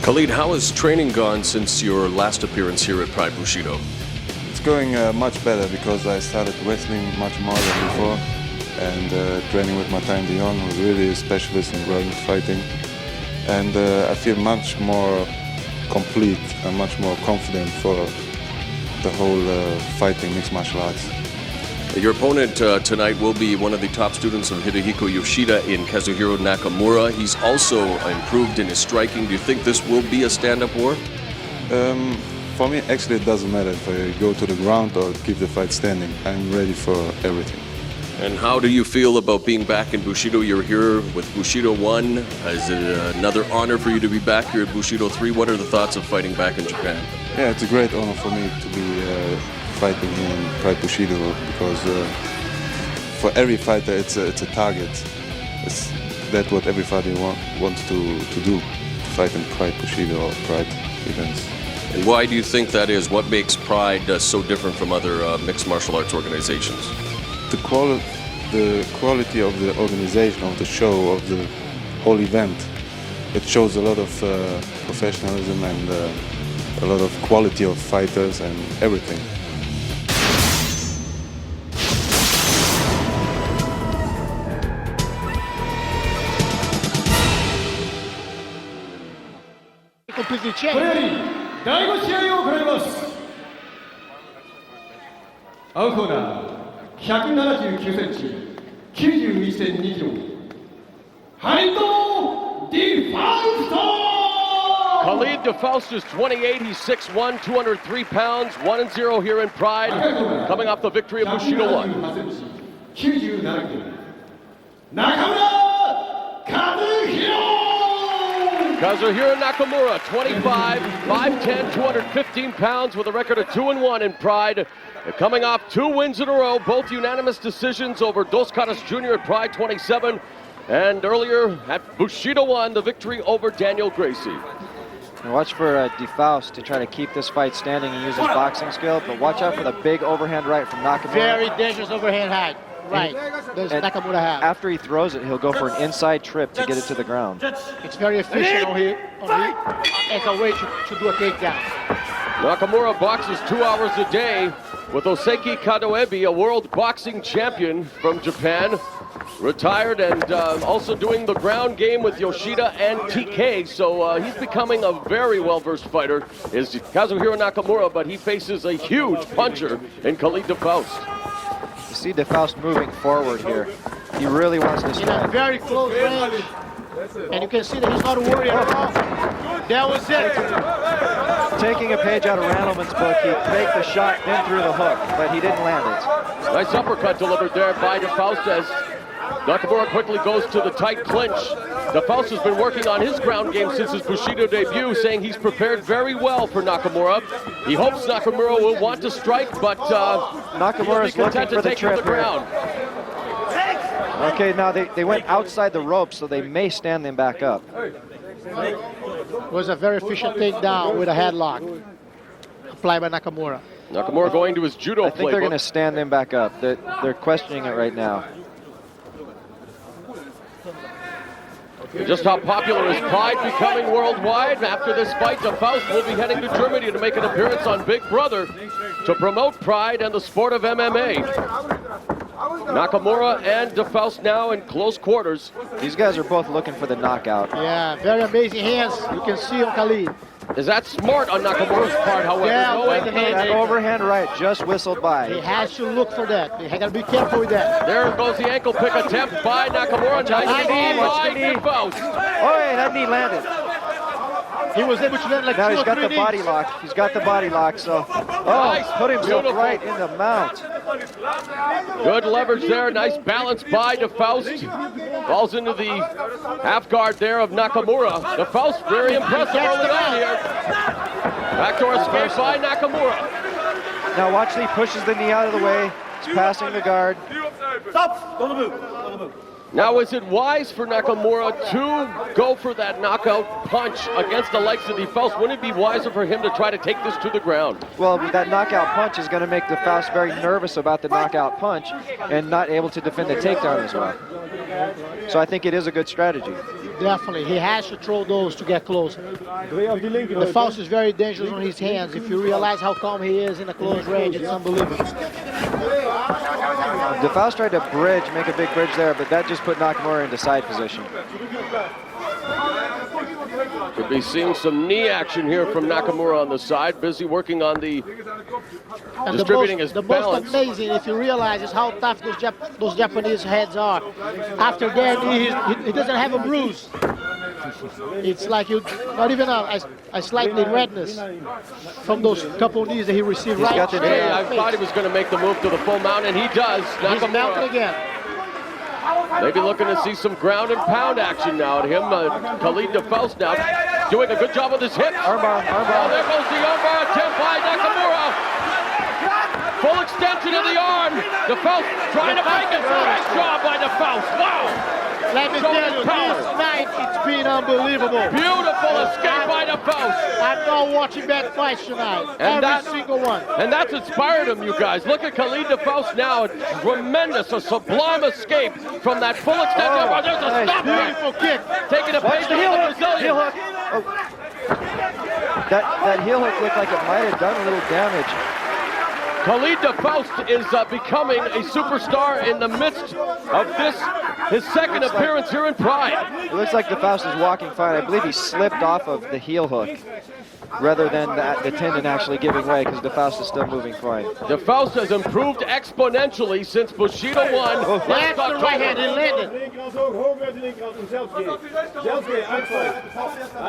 Chalid, how has training gone since your last appearance here at Pride Bushido? It's going much better because I started wrestling much more than before, and training with Martin Dion, who's really a specialist in ground fighting. And I feel much more complete and much more confident for the whole fighting mixed martial arts. Your opponent tonight will be one of the top students of Hidehiko Yoshida in Kazuhiro Nakamura. He's also improved in his striking. Do you think this will be a stand-up war? For me, actually, it doesn't matter if I go to the ground or keep the fight standing. I'm ready for everything. And how do you feel about being back in Bushido? You're here with Bushido 1. Is it another honor for you to be back here at Bushido 3? What are the thoughts of fighting back in Japan? Yeah, it's a great honor for me to be fighting here in Pride Bushido, because for every fighter it's a target. That's what every fighter wants to do, to fight in Pride Bushido or Pride events. And why do you think that is? What makes Pride so different from other mixed martial arts organizations? The quality of the organization, of the show, of the whole event. It shows a lot of professionalism and a lot of quality of fighters and everything. Completely changed. 第5試合を行います。青コーナー179センチ、91.2キロ、ハリド・ディ・ファウスト。Chalid de Faust is 28, he's 6'1", 203 pounds, 1-0 here in Pride, coming off the victory of Bushido 1. 97キロ、中村Kazuhiro Nakamura, 25, 5'10", 215 pounds with a record of 2-1 in Pride. Coming off 2 wins in a row, both unanimous decisions over Dos Caras Jr. at Pride 27. And earlier at Bushido 1, the victory over Daniel Gracie. And watch for De Faust to try to keep this fight standing and use his boxing skill, but watch out for the big overhand right from Nakamura. Very dangerous overhand right. Does Nakamura have? After he throws it, he'll go for an inside trip to get it to the ground. It's very efficient as a way to do a takedown. Nakamura boxes 2 hours a day with Oseki Kadoebi, a world boxing champion from Japan. Retired and also doing the ground game with Yoshida and TK, so he's becoming a very well-versed fighter, is Kazuhiro Nakamura, but he faces a huge puncher in Chalid de Faust. You see De Faust moving forward here. He really wants to strike. In a very close range, and you can see that he's not worried at all. That was it. Taking a page out of Randleman's book, he faked the shot, then threw the hook, but he didn't land it. Nice uppercut delivered there by De Faust as Nakamura quickly goes to the tight clinch. De Faust has been working on his ground game since his Bushido debut, saying he's prepared very well for Nakamura. He hopes Nakamura will want to strike, but Nakamura's looking for the trip ground. Okay, now they went outside the rope, so they may stand them back up. It was a very efficient takedown with a headlock applied by Nakamura. Nakamura going to his judo playbook. I think they're going to stand them back up. They're questioning it right now. Just how popular is Pride becoming worldwide? After this fight, De Faust will be heading to Germany to make an appearance on Big Brother to promote Pride and the sport of MMA. Nakamura and De Faust now in close quarters. These guys are both looking for the knockout. Yeah, very amazing hands. You can see on Chalid. Is that smart on Nakamura's part, however? Yeah, no that overhand right just whistled by. He has to look for that. He got to be careful with that. There goes the ankle pick attempt by Nakamura. Nice knee by De Faust. Oh, yeah, that knee landed. He was able to land like now two he's or got three the body knees. lock. He's got the body lock, so Nice. put himself Beautiful. right in the mount. Good leverage there. Nice balance by De Faust. Falls into the half guard there of Nakamura. De Faust very impressive early on here. Backdoor escape by Nakamura. Now watch, he pushes the knee out of the way. He's passing the guard. Now, is it wise for Nakamura to go for that knockout punch against the likes of the Faust? Wouldn't it be wiser for him to try to take this to the ground? Well, that knockout punch is going to make the Faust very nervous about the knockout punch and not able to defend the takedown as well. So I think it is a good strategy. Definitely. He has to throw those to get closer. The Faust is very dangerous on his hands. If you realize how calm he is in a close range, it's unbelievable. The Faust tried to bridge, make a big bridge there, but that just put Nakamura into side position. Could be seeing some knee action here from Nakamura on the side, busy working on the And distributing his the balance. most amazing, if you realize, is how tough those Japanese heads are. After that, he doesn't have a bruise. It's like not even a slightly redness from those couple knees that he received right got the straight Hey, in I the thought he face. was going to make the move to the full mount, and he does. He's mounting Nakamura again. maybe looking to see some ground and pound action now at him. Chalid the Faust now doing a good job with his hips. Armbar, Oh, armbar. there goes the armbar attempt by Nakamura. Full extension of the arm. The Faust trying to make it. Nice job by the Faust. Wow. Let me Showing tell his you, power. this night it's been unbelievable. Beautiful escape by the Faust. I'm not watching bad fights tonight. And Every single one. And that's inspired him, you guys. Look at Chalid the Faust now. A tremendous, a sublime escape from that full extension. Oh, there's a nice. stop back. Beautiful kick. Taking a Watch page the out heel of hook. the Brazilian. Heel hook. Oh. That heel hook looked like it might have done a little damage. Chalid the Faust is becoming a superstar in the midst of this, his second appearance here in Pride. It looks like the Faust is walking fine. I believe he slipped off of the heel hook rather than the tendon actually giving way because the Faust is still moving fine. The Faust has improved exponentially since Bushido won. That's the right hand. He landed.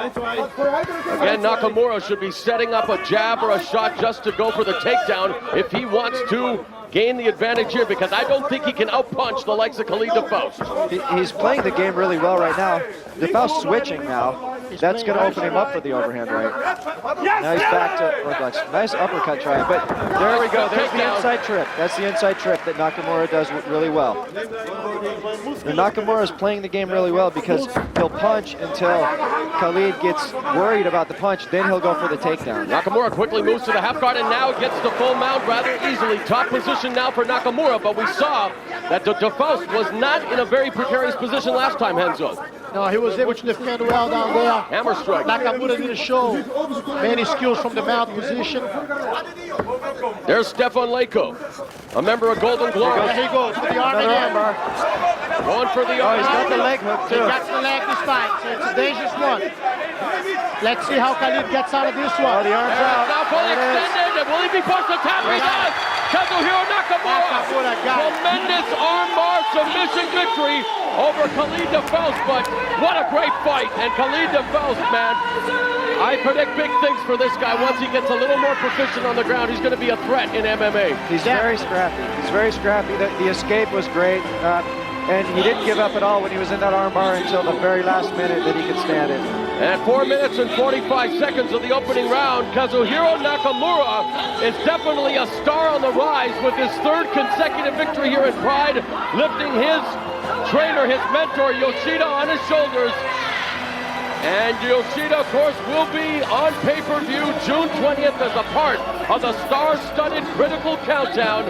Again, Nakamura should be setting up a jab or a shot just to go for the takedown if he wants to gain the advantage here, because I don't think he can outpunch the likes of Chalid the Faust. He's playing the game really well right now. The Faust switching now. That's going to open him up for the overhand right. Now he's back to orthodox. Nice uppercut try, but there we go. There's the inside trip. That's the inside trip that Nakamura does really well. And Nakamura is playing the game really well because he'll punch until Chalid gets worried about the punch, then he'll go for the takedown. Nakamura quickly moves to the half guard and now gets the full mount rather easily. Top position now for Nakamura, but we saw that the Faust was not in a very precarious position last time, Henzo. No, he was able to defend well down there. Hammer strike. Nakamura didn't show many skills from the mount position. There's Stefan Leko, a member of Golden Glory. There he goes with the arm Another again. armbar. Going for the Oh, arm. he's got the leg hook He too. got the leg this time, so it's a dangerous one. Let's see how Chalid gets out of this Oh, one. the arm's There out. it's now fully There it is. extended. Will he be forced to tap? He does. Kazuhiro Nakamura. Nakamura got it. Tremendous armbar submission victory over Chalid the Faust. But what a great fight. And Chalid the Faust, man, I predict big things for this guy. Once he gets a little more proficient on the ground, he's going to be a threat in MMA. He's very scrappy. He's very scrappy. The escape was great. And he didn't give up at all when he was in that armbar until the very last minute that he could stand it. At 4 minutes and 45 seconds of the opening round, Kazuhiro Nakamura is definitely a star on the rise with his third consecutive victory here in Pride, lifting his trainer, his mentor, Yoshida, on his shoulders. And Yoshida, of course, will be on pay-per-view June 20th as a part of the star-studded Critical Countdown.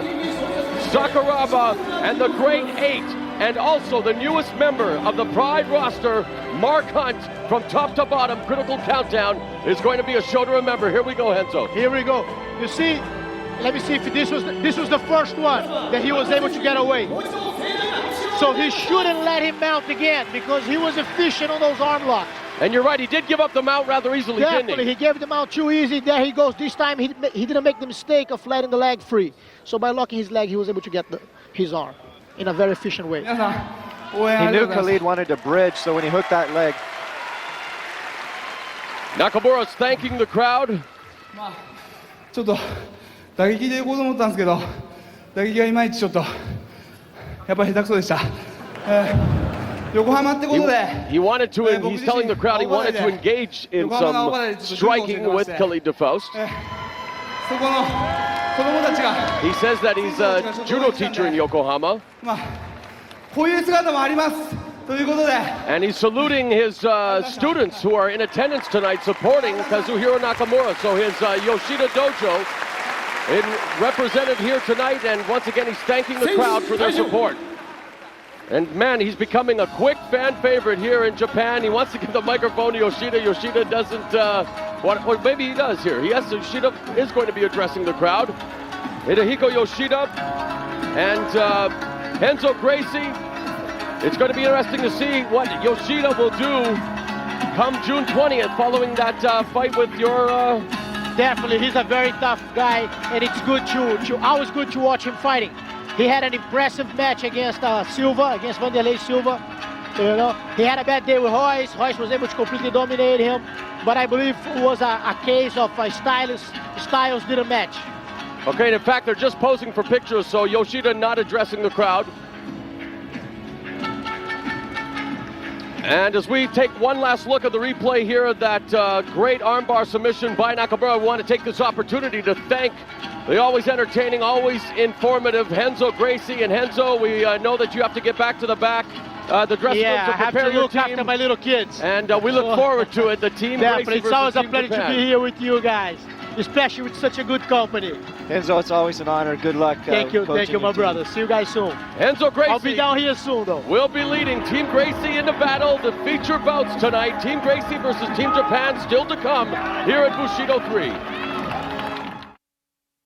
Sakuraba and the Great Eight, and also the newest member of the Pride roster, Mark Hunt, from top to bottom. Critical Countdown is going to be a show to remember. Here we go, Henzo. Here we go. You see, let me see if this was the first one that he was able to get away. So he shouldn't let him mount again because he was efficient on those arm locks. And you're right, he did give up the mount rather easily, Definitely, didn't he? he gave them out too easy. There he goes. This time he didn't make the mistake of letting the leg free. So by locking his leg, he was able to get his arm in a very efficient way. He knew Chalid wanted to bridge, so when he hooked that leg, Nakamura's thanking the crowd. ちょっと打撃でいこうと思ったんですけど、打撃がいまいちちょっとやっぱり下手くそでした。横浜ってことで、 He wanted to, he's telling the crowd he wanted to engage in some striking with Chalid the Faust. そこ供たちが、 He says that he's a judo teacher in Yokohama, まあ、こういう姿もありますということで、 and he's saluting his students who are in attendance tonight supporting Kazuhiro Nakamura. So his Yoshida Dojo represented here tonight, and once again he's thanking the crowd for their support. And man, he's becoming a quick fan favorite here in Japan. He wants to give the microphone to Yoshida. Yoshida doesn't, or maybe he does here. Yes, Yoshida is going to be addressing the crowd. Hidehiko Yoshida and Renzo Gracie. It's going to be interesting to see what Yoshida will do come June 20th following that fight with your... Definitely, he's a very tough guy, and it's good always good to watch him fighting. He had an impressive match against Silva, against Vanderlei Silva. You know, he had a bad day with Royce. Royce was able to completely dominate him, but I believe it was a case of styles didn't match. Okay, and in fact, they're just posing for pictures, so Yoshida not addressing the crowd. And as we take one last look at the replay here of that great armbar submission by Nakamura, we want to take this opportunity to thank the always entertaining, always informative Renzo Gracie. And Renzo, we know that you have to get back to the back, the dressing room to I have prepare to your look team. after my little kids. And we look forward to it. The team Definitely, Gracie it's always versus a Team pleasure Japan. to be here with you guys, especially with such a good company. Enzo, it's always an honor. Good luck. Thank you, coaching my your team. brother. See you guys soon. Renzo Gracie. I'll be down here soon, though. Will be leading Team Gracie into battle. The feature bouts tonight. Team Gracie versus Team Japan still to come here at Bushido 3.